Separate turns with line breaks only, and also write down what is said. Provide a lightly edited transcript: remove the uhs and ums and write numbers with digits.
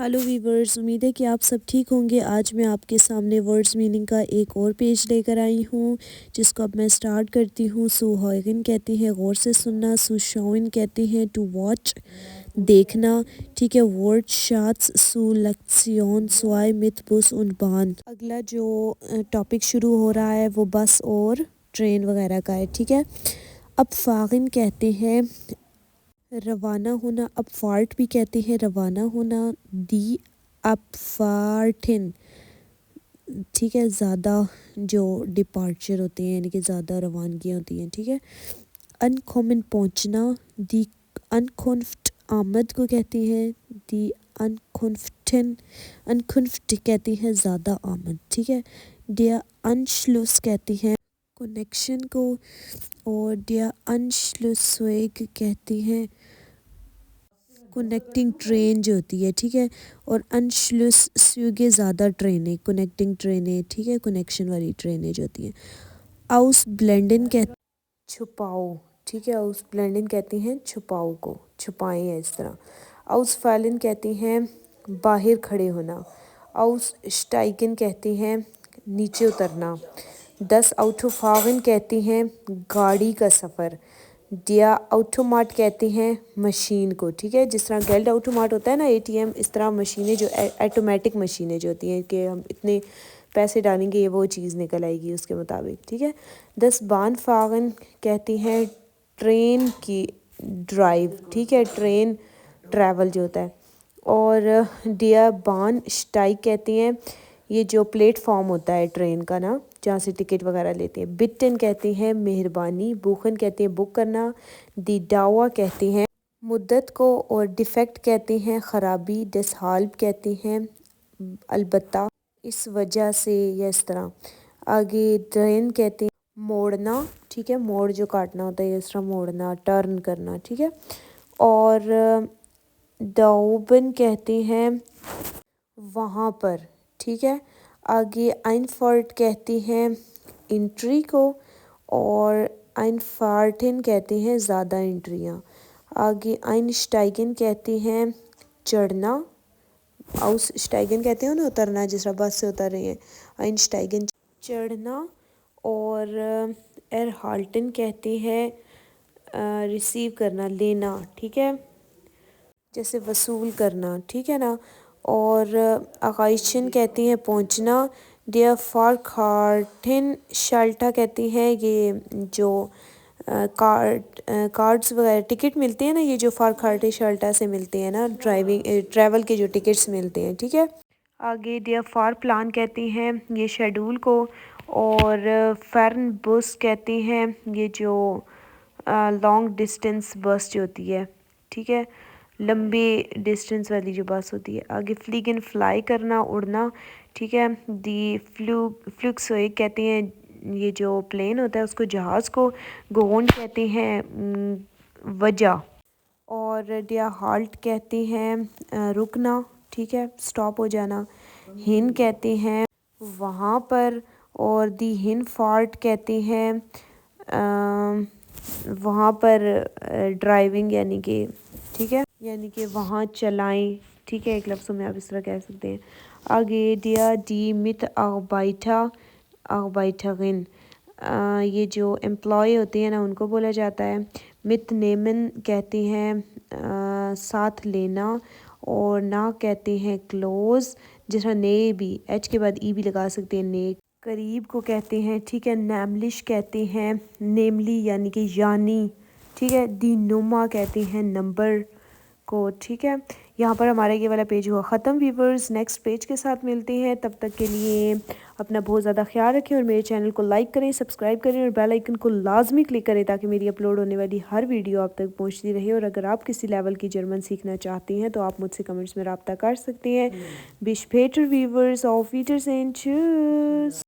Hello viewers, उम्मीद है कि आप सब ठीक होंगे। आज मैं आपके सामने वर्ड्स मीनिंग का एक और पेज लेकर आई हूँ, जिसको अब मैं स्टार्ट करती हूँ। सू हॉयगन कहते हैं गौर से सुनना, सू शॉइन कहते हैं टू वॉच देखना, ठीक है। वर्ड शाट्स सू लक्सियन स्वाई मिथ बुस उन बान। अगला जो टॉपिक शुरू हो रहा है वो बस और ट्रेन वगैरह का है, ठीक है। अब फागिन कहते हैं रवाना होना, अब फार्ट भी कहते हैं रवाना होना। दी अपफार्टिन, ठीक है, ज़्यादा जो डिपार्चर होते हैं यानी कि ज़्यादा रवानगियाँ होती हैं, ठीक है। अनकॉमन पहुँचना, दी अनकॉन्फ्ट आमद को कहते हैं। दी अनकॉन्फ्टन अनकॉन्फ्ट कहते हैं ज़्यादा आमद, ठीक है। डिया अनशलुस कहते हैं कनेक्शन को, और डिया अनशलुसवेग कहते हैं कनेक्टिंग ट्रेन जो होती है, ठीक है। और अनशलुस स्यूगे ज़्यादा ट्रेनें, कनेक्टिंग ट्रेनें, ठीक है, कनेक्शन वाली ट्रेनें जो होती हैं। आउस ब्लेंडन कहते छुपाओ, ठीक है। आउस ब्लेंडन कहते हैं छुपाओ को, छुपाएं है इस तरह। आउस फैलन कहते हैं बाहर खड़े होना। आउस स्टाइगन कहते हैं नीचे उतरना। 10 आउटोफागन कहते हैं गाड़ी का सफ़र। डिया ऑटोमाट कहते हैं मशीन को, ठीक है। जिस तरह गेल्ड ऑटोमाट होता है ना एटीएम, इस तरह मशीनें जो ऑटोमेटिक मशीनें जो होती हैं कि हम इतने पैसे डालेंगे ये वो चीज़ निकल आएगी उसके मुताबिक, ठीक है। 10 बान फागन कहती हैं ट्रेन की ड्राइव, ठीक है, ट्रेन ट्रैवल जो होता है। और डिया बान स्टाइक कहती हैं ये जो प्लेटफॉर्म होता है ट्रेन का ना, जहाँ से टिकट वगैरह लेते हैं। बिटन कहते हैं मेहरबानी। बुखन कहते हैं बुक करना। दी डावा कहते हैं मुद्दत को, और डिफेक्ट कहते हैं ख़राबी। डिसहाल्ब कहते हैं अलबत्ता, इस वजह से या इस तरह। आगे ड्रेन कहते हैं मोड़ना, ठीक है, मोड़ जो काटना होता है इस तरह मोड़ना, टर्न करना, ठीक है। और डाउबन कहते हैं वहाँ पर, ठीक है। आगे आइनफर्ट कहती हैं इंट्री को, और आइनफार्टिन कहते हैं ज़्यादा इंट्रियाँ। आगे आइनस्टाइगन कहते हैं चढ़ना। आउस स्टाइगन कहते हैं ना उतरना, जिस तरह बस से उतर रहे हैं, आइनस्टाइगन चढ़ना। और एरहाल्टन कहते हैं रिसीव करना, लेना, ठीक है, जैसे वसूल करना, ठीक है ना। और अकाइशन कहती हैं पहुंचना। डियर फार खार्टिन शाल्टा कहती हैं ये जो कार्ड्स वगैरह टिकट मिलते हैं ना, ये जो फार खार्टे शाल्टा से मिलते हैं ना, ड्राइविंग ट्रैवल के जो टिकट्स मिलते हैं, ठीक है। आगे डियर फार प्लान कहती हैं ये शेड्यूल को। और फर्न बस कहती हैं ये जो लॉन्ग डिस्टेंस बस जो होती है, ठीक है, लंबी डिस्टेंस वाली जो बस होती है। आगे फ्लीगन फ्लाई करना, उड़ना, ठीक है। दी फ्लुक्सोइक कहते हैं ये जो प्लेन होता है उसको, जहाज़ को। गोंड कहते हैं वजह। और डिया हाल्ट कहते हैं रुकना, ठीक है, स्टॉप हो जाना। हिन कहते हैं वहाँ पर। और दी हिन फार्ट कहते हैं वहाँ पर ड्राइविंग यानी कि, ठीक है, यानी कि वहाँ चलाएं, ठीक है, एक लफ्ज़ों में आप इस तरह कह सकते हैं। आगे डिया डी मित आगबाइटागिन, ये जो एम्प्लॉय होते हैं ना उनको बोला जाता है। मित नेमन कहते हैं साथ लेना। और ना कहते हैं क्लोज, जिस तरह ने भी एच के बाद ई भी लगा सकते हैं, ने करीब को कहते हैं, ठीक है। नैमलिश कहते हैं नेमली यानी कि यानी, ठीक है। दी नुमा कहते हैं नंबर को, ठीक है। यहाँ पर हमारा ये वाला पेज हुआ ख़त्म व्यूवर्स। नेक्स्ट पेज के साथ मिलते हैं, तब तक के लिए अपना बहुत ज़्यादा ख्याल रखें और मेरे चैनल को लाइक करें, सब्सक्राइब करें और बेल आइकन को लाजमी क्लिक करें ताकि मेरी अपलोड होने वाली हर वीडियो आप तक पहुँचती रहे। और अगर आप किसी लेवल की जर्मन सीखना चाहती हैं तो आप मुझसे कमेंट्स में रब्ता कर सकते हैं। बिश पेटर व्यूवर्स, ऑफ वीटर्स एंड चूस।